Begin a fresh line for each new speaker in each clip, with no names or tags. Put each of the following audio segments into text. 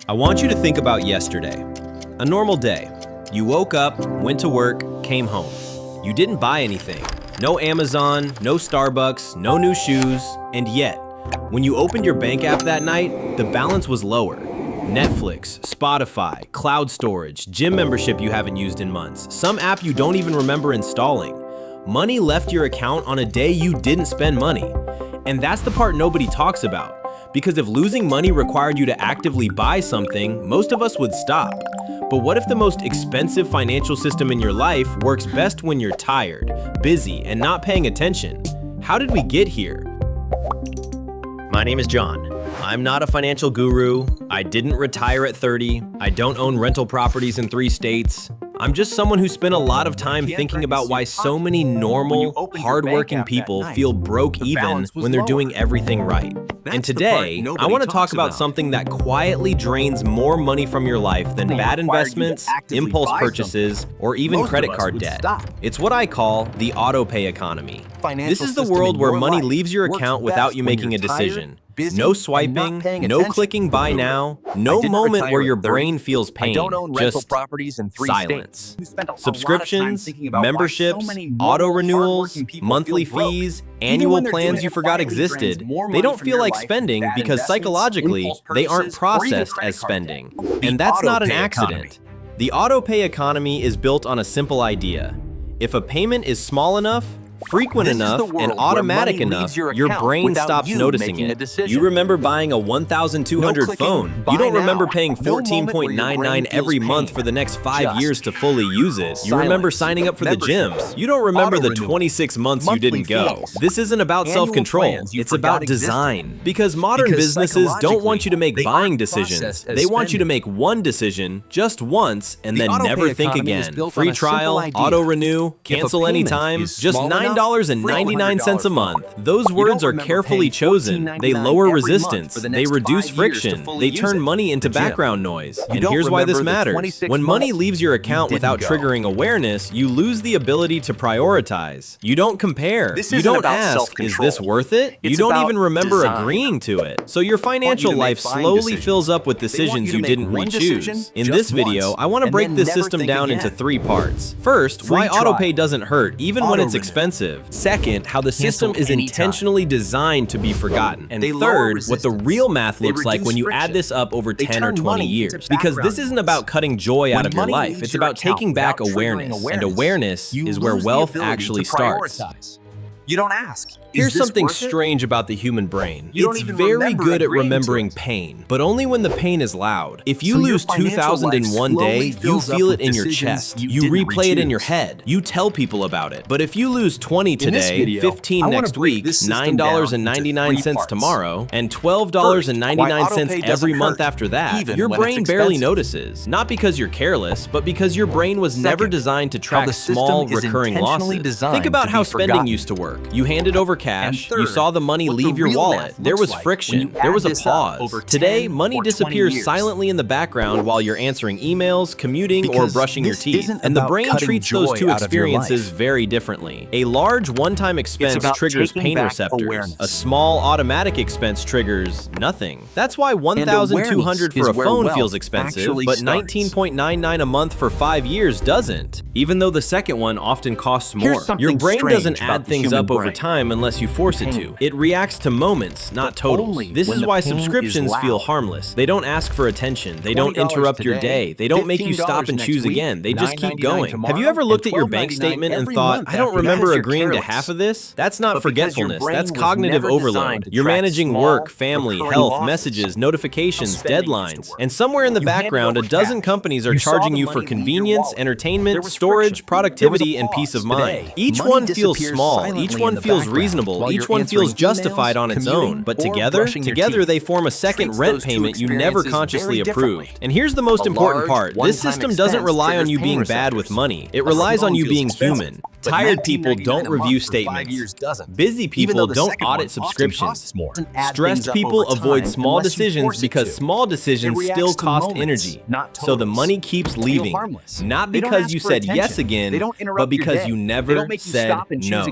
I want you to think about yesterday. A normal day. You woke up, went to work, came home. You didn't buy anything. No Amazon, no Starbucks, no new shoes, and yet, when you opened your bank app that night, the balance was lower. Netflix, Spotify, cloud storage, gym membership you haven't used in months, some app you don't even remember installing. Money left your account on a day you didn't spend money. And that's the part nobody talks about. Because if losing money required you to actively buy something, most of us would stop. But what if the most expensive financial system in your life works best when you're tired, busy, and not paying attention? How did we get here? My name is John. I'm not a financial guru. I didn't retire at 30. I don't own rental properties in 3 states. I'm just someone who spent a lot of time thinking about why so many normal, hardworking people feel broke even when they're doing everything right. And today, I want to talk about something that quietly drains more money from your life than bad investments, impulse purchases, or even credit card debt. It's what I call the autopay economy. This is the world where money leaves your account without you making a decision. No swiping, no clicking buy now, no moment where your brain feels pain, just silence. Subscriptions, memberships, auto renewals, monthly fees, annual plans you forgot existed, they don't feel like spending because psychologically, they aren't processed as spending. And that's not an accident. The autopay economy is built on a simple idea. If a payment is small enough, frequent enough, and automatic enough, your brain stops noticing it. You remember buying a $1,200 phone. You don't remember paying $14.99 every month for the next 5 years to fully use it. You remember signing up for the gym. You don't remember the 26 months you didn't go. This isn't about self-control. It's about design. Because modern businesses don't want you to make buying decisions. They want you to make one decision just once and then never think again. Free trial, auto-renew, cancel anytime, just $9.99 a month. Those words are carefully chosen. They lower resistance. They reduce friction. They turn money into background noise. And here's why this matters. When money leaves your account without triggering awareness, you lose the ability to prioritize. You don't compare. You don't ask, is this worth it? You don't even remember agreeing to it. So your financial life slowly fills up with decisions you didn't re-choose. In this video, I want to break this system down into 3 parts. First, why autopay doesn't hurt, even when it's expensive. Second, how the system is intentionally designed to be forgotten. And third, what the real math looks like when you add this up over 10 or 20 years. Because this isn't about cutting joy out of your life. It's about taking back awareness. And awareness is where wealth actually starts.
You don't ask.
Here's something strange about the human brain. It's very good at remembering pain, but only when the pain is loud. If you lose 2,000 in one day, you feel it in your chest. You replay it in your head. You tell people about it. But if you lose 20 today, 15 next week, $9.99 tomorrow, and $12.99 every month after that, your brain barely notices. Not because you're careless, but because your brain was never designed to track small, recurring losses. Think about how spending used to work. You handed over cash, you saw the money leave your wallet. There was friction, there was a pause. Today, money disappears silently in the background while you're answering emails, commuting, or brushing your teeth. And the brain treats those 2 experiences very differently. A large one-time expense triggers pain receptors. A small automatic expense triggers nothing. That's why $1,200 for a phone feels expensive, but $19.99 a month for 5 years doesn't. Even though the second one often costs more. Your brain doesn't add things up over time unless you force it to. It reacts to moments, not totals. This is why subscriptions feel harmless. They don't ask for attention. They don't interrupt your day. They don't make you stop and choose again. They just keep going. Have you ever looked at your bank statement and thought, I don't remember agreeing to half of this? That's not forgetfulness. That's cognitive overload. You're managing work, family, health, messages, notifications, deadlines. And somewhere in the background, a dozen companies are charging you for convenience, entertainment, storage, productivity, and peace of mind. Each one feels small. Each one feels reasonable. Each one feels justified on its own. But together they form a second rent payment you never consciously approved. And here's the most important part. This system doesn't rely on you being bad with money. It relies on you being human. Tired people don't review statements. Busy people don't audit subscriptions. Stressed people avoid small decisions because small decisions still cost energy. So the money keeps leaving. Not because you said yes again, but because you never said no.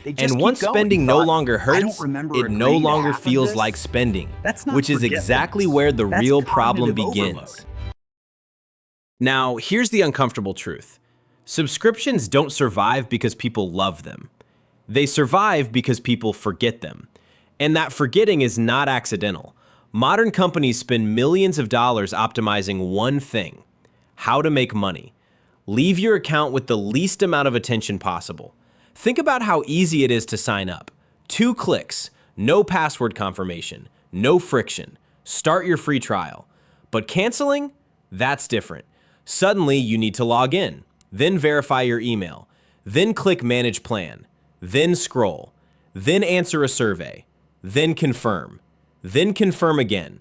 They just
And
keep
once
going.
spending no longer
I don't
hurts,
remember
it no
agreeing to
longer
half of
feels
this.
like spending,
That's not
which is exactly where the
That's
real problem
cognitive
begins.
overload.
Now, here's the uncomfortable truth. Subscriptions don't survive because people love them. They survive because people forget them. And that forgetting is not accidental. Modern companies spend millions of dollars optimizing one thing: how to make money. Leave your account with the least amount of attention possible. Think about how easy it is to sign up. 2 clicks, no password confirmation, no friction. Start your free trial. But canceling? That's different. Suddenly, you need to log in, then verify your email, then click Manage Plan, then scroll, then answer a survey, then confirm again.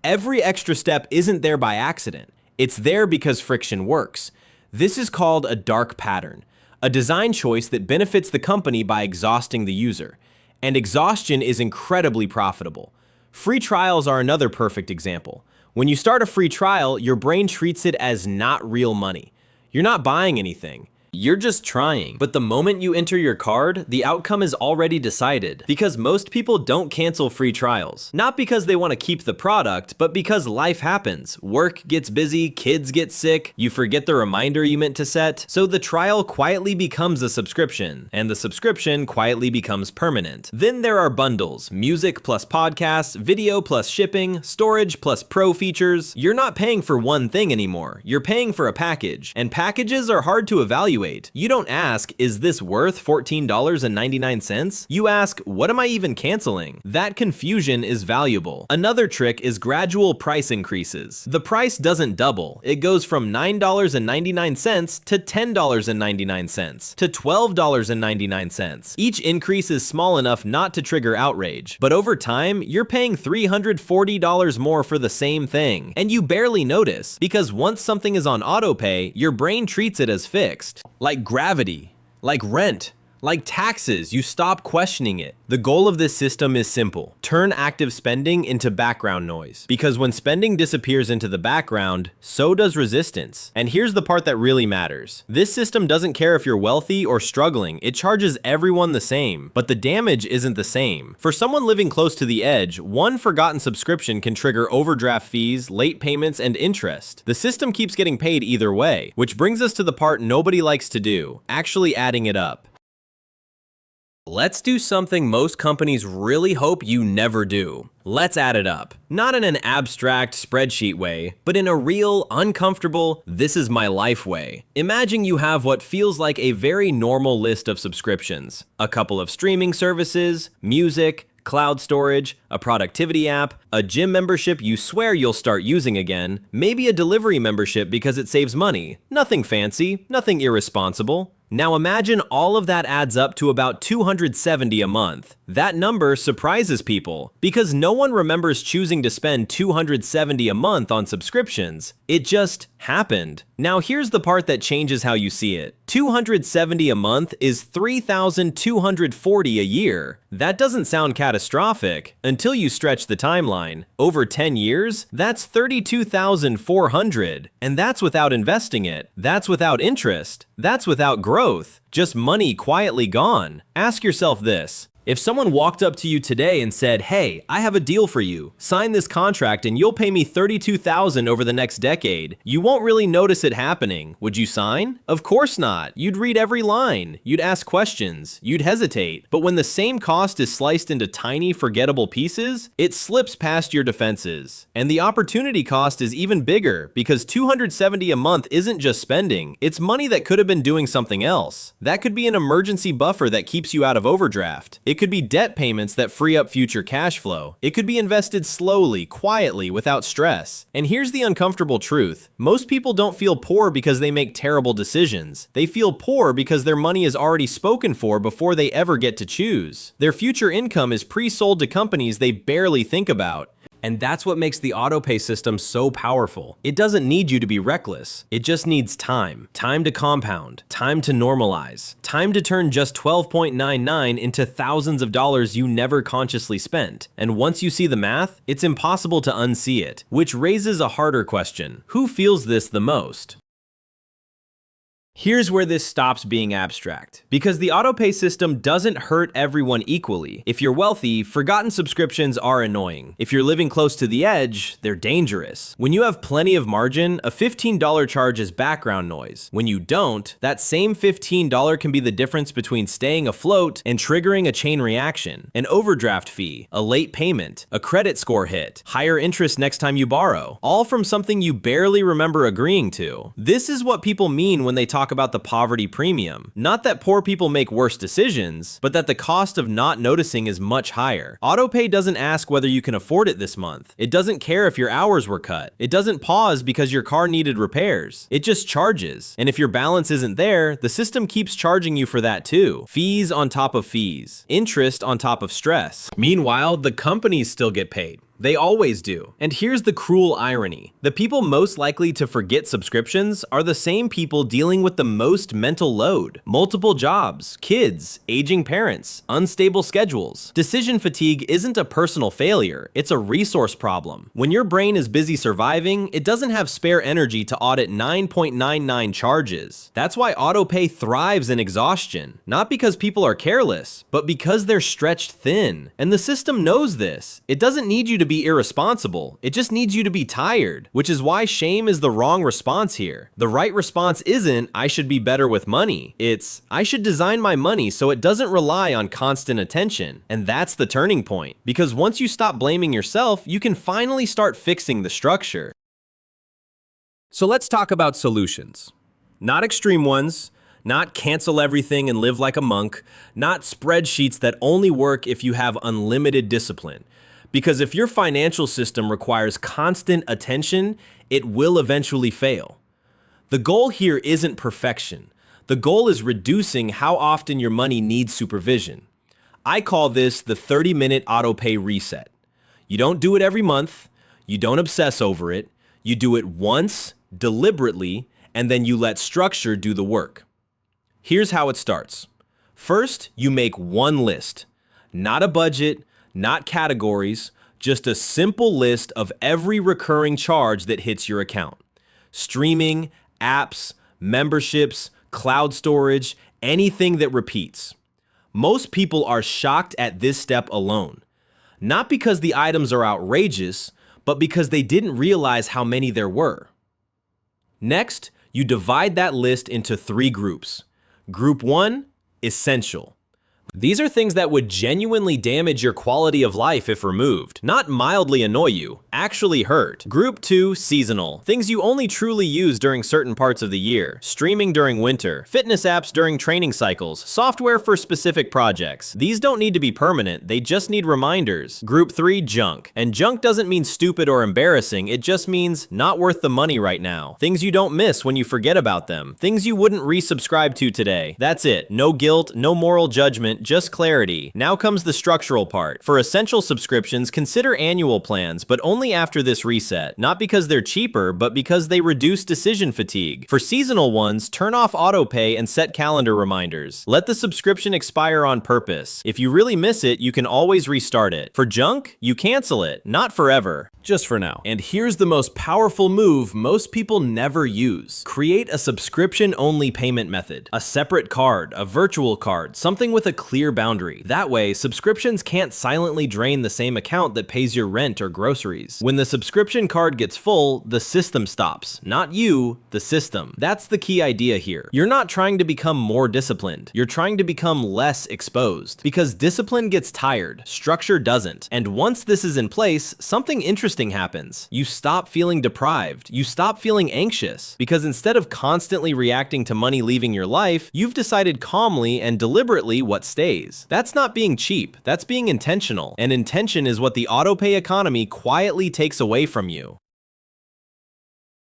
Every extra step isn't there by accident. It's there because friction works. This is called a dark pattern, a design choice that benefits the company by exhausting the user. And exhaustion is incredibly profitable. Free trials are another perfect example. When you start a free trial, your brain treats it as not real money. You're not buying anything. You're just trying. But the moment you enter your card, the outcome is already decided. Because most people don't cancel free trials. Not because they want to keep the product, but because life happens. Work gets busy, kids get sick, you forget the reminder you meant to set. So the trial quietly becomes a subscription, and the subscription quietly becomes permanent. Then there are bundles: music plus podcasts, video plus shipping, storage plus pro features. You're not paying for one thing anymore. You're paying for a package. And packages are hard to evaluate. You don't ask, is this worth $14.99? You ask, what am I even canceling? That confusion is valuable. Another trick is gradual price increases. The price doesn't double. It goes from $9.99 to $10.99 to $12.99. Each increase is small enough not to trigger outrage. But over time, you're paying $340 more for the same thing. And you barely notice, because once something is on autopay, your brain treats it as fixed. Like gravity, like rent, like taxes, you stop questioning it. The goal of this system is simple: turn active spending into background noise. Because when spending disappears into the background, so does resistance. And here's the part that really matters. This system doesn't care if you're wealthy or struggling. It charges everyone the same. But the damage isn't the same. For someone living close to the edge, one forgotten subscription can trigger overdraft fees, late payments, and interest. The system keeps getting paid either way, which brings us to the part nobody likes to do: actually adding it up. Let's do something most companies really hope you never do. Let's add it up. Not in an abstract spreadsheet way, but in a real, uncomfortable, this is my life way. Imagine you have what feels like a very normal list of subscriptions: a couple of streaming services, music, cloud storage, a productivity app, a gym membership you swear you'll start using again, maybe a delivery membership because it saves money. Nothing fancy, nothing irresponsible. Now imagine all of that adds up to about $270 a month. That number surprises people because no one remembers choosing to spend $270 a month on subscriptions. It just happened. Now here's the part that changes how you see it. $270 a month is $3,240 a year. That doesn't sound catastrophic until you stretch the timeline. Over 10 years, that's $32,400. And that's without investing it. That's without interest. That's without growth. Just money quietly gone. Ask yourself this: if someone walked up to you today and said, "Hey, I have a deal for you. Sign this contract and you'll pay me $32,000 over the next decade," you won't really notice it happening. Would you sign? Of course not. You'd read every line. You'd ask questions. You'd hesitate. But when the same cost is sliced into tiny, forgettable pieces, it slips past your defenses. And the opportunity cost is even bigger because $270 a month isn't just spending. It's money that could have been doing something else. That could be an emergency buffer that keeps you out of overdraft. It could be debt payments that free up future cash flow. It could be invested slowly, quietly, without stress. And here's the uncomfortable truth: most people don't feel poor because they make terrible decisions. They feel poor because their money is already spoken for before they ever get to choose. Their future income is pre-sold to companies they barely think about. And that's what makes the autopay system so powerful. It doesn't need you to be reckless. It just needs time. Time to compound. Time to normalize. Time to turn just $12.99 into thousands of dollars you never consciously spent. And once you see the math, it's impossible to unsee it. Which raises a harder question: who feels this the most? Here's where this stops being abstract. Because the autopay system doesn't hurt everyone equally. If you're wealthy, forgotten subscriptions are annoying. If you're living close to the edge, they're dangerous. When you have plenty of margin, a $15 charge is background noise. When you don't, that same $15 can be the difference between staying afloat and triggering a chain reaction. An overdraft fee, a late payment, a credit score hit, higher interest next time you borrow, all from something you barely remember agreeing to. This is what people mean when they talk about the poverty premium. Not that poor people make worse decisions, but that the cost of not noticing is much higher. Autopay doesn't ask whether you can afford it this month. It doesn't care if your hours were cut. It doesn't pause because your car needed repairs. It just charges. And if your balance isn't there, the system keeps charging you for that too. Fees on top of fees. Interest on top of stress. Meanwhile, the companies still get paid. They always do. And here's the cruel irony. The people most likely to forget subscriptions are the same people dealing with the most mental load. Multiple jobs, kids, aging parents, unstable schedules. Decision fatigue isn't a personal failure, it's a resource problem. When your brain is busy surviving, it doesn't have spare energy to audit 9.99 charges. That's why autopay thrives in exhaustion. Not because people are careless, but because they're stretched thin. And the system knows this. It doesn't need you to be irresponsible. It just needs you to be tired, which is why shame is the wrong response here. The right response isn't, I should be better with money. It's, I should design my money so it doesn't rely on constant attention. And that's the turning point. Because once you stop blaming yourself, you can finally start fixing the structure. So let's talk about solutions. Not extreme ones, not cancel everything and live like a monk, not spreadsheets that only work if you have unlimited discipline. Because if your financial system requires constant attention, it will eventually fail. The goal here isn't perfection. The goal is reducing how often your money needs supervision. I call this the 30-minute autopay reset. You don't do it every month, you don't obsess over it, you do it once, deliberately, and then you let structure do the work. Here's how it starts. First, you make one list. Not a budget, not categories, just a simple list of every recurring charge that hits your account. Streaming, apps, memberships, cloud storage, anything that repeats. Most people are shocked at this step alone. Not because the items are outrageous, but because they didn't realize how many there were. Next, you divide that list into 3 groups. Group 1, essential. These are things that would genuinely damage your quality of life if removed. Not mildly annoy you, actually hurt. Group 2, seasonal. Things you only truly use during certain parts of the year. Streaming during winter, fitness apps during training cycles, software for specific projects. These don't need to be permanent, they just need reminders. Group 3, junk. And junk doesn't mean stupid or embarrassing, it just means not worth the money right now. Things you don't miss when you forget about them. Things you wouldn't resubscribe to today. That's it. No guilt, no moral judgment, just clarity. Now comes the structural part. For essential subscriptions, consider annual plans, but only after this reset. Not because they're cheaper, but because they reduce decision fatigue. For seasonal ones, turn off autopay and set calendar reminders. Let the subscription expire on purpose. If you really miss it, you can always restart it. For junk, you cancel it. Not forever. Just for now. And here's the most powerful move most people never use. Create a subscription-only payment method. A separate card, a virtual card, something with a clear boundary. That way, subscriptions can't silently drain the same account that pays your rent or groceries. When the subscription card gets full, the system stops. Not you, the system. That's the key idea here. You're not trying to become more disciplined. You're trying to become less exposed. Because discipline gets tired, structure doesn't. And once this is in place, something interesting happens. You stop feeling deprived. You stop feeling anxious. Because instead of constantly reacting to money leaving your life, you've decided calmly and deliberately what stays. That's not being cheap. That's being intentional. And intention is what the autopay economy quietly takes away from you.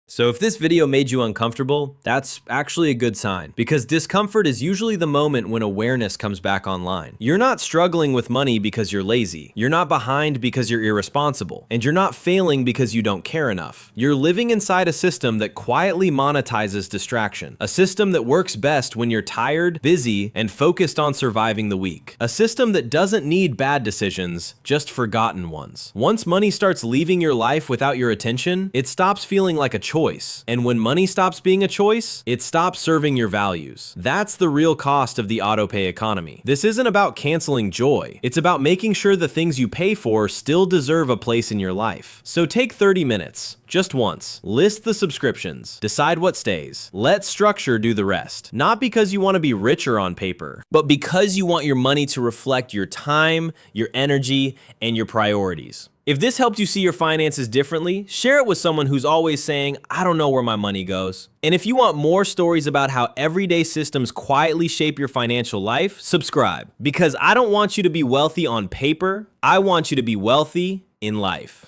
So if this video made you uncomfortable, that's actually a good sign, because discomfort is usually the moment when awareness comes back online. You're not struggling with money because you're lazy. You're not behind because you're irresponsible. And you're not failing because you don't care enough. You're living inside a system that quietly monetizes distraction. A system that works best when you're tired, busy, and focused on surviving the week. A system that doesn't need bad decisions, just forgotten ones. Once money starts leaving your life without your attention, it stops feeling like a choice choice. And when money stops being a choice, it stops serving your values. That's the real cost of the autopay economy. This isn't about canceling joy. It's about making sure the things you pay for still deserve a place in your life. So take 30 minutes, just once. List the subscriptions. Decide what stays. Let structure do the rest. Not because you want to be richer on paper, but because you want your money to reflect your time, your energy, and your priorities. If this helped you see your finances differently, share it with someone who's always saying, I don't know where my money goes. And if you want more stories about how everyday systems quietly shape your financial life, subscribe. Because I don't want you to be wealthy on paper, I want you to be wealthy in life.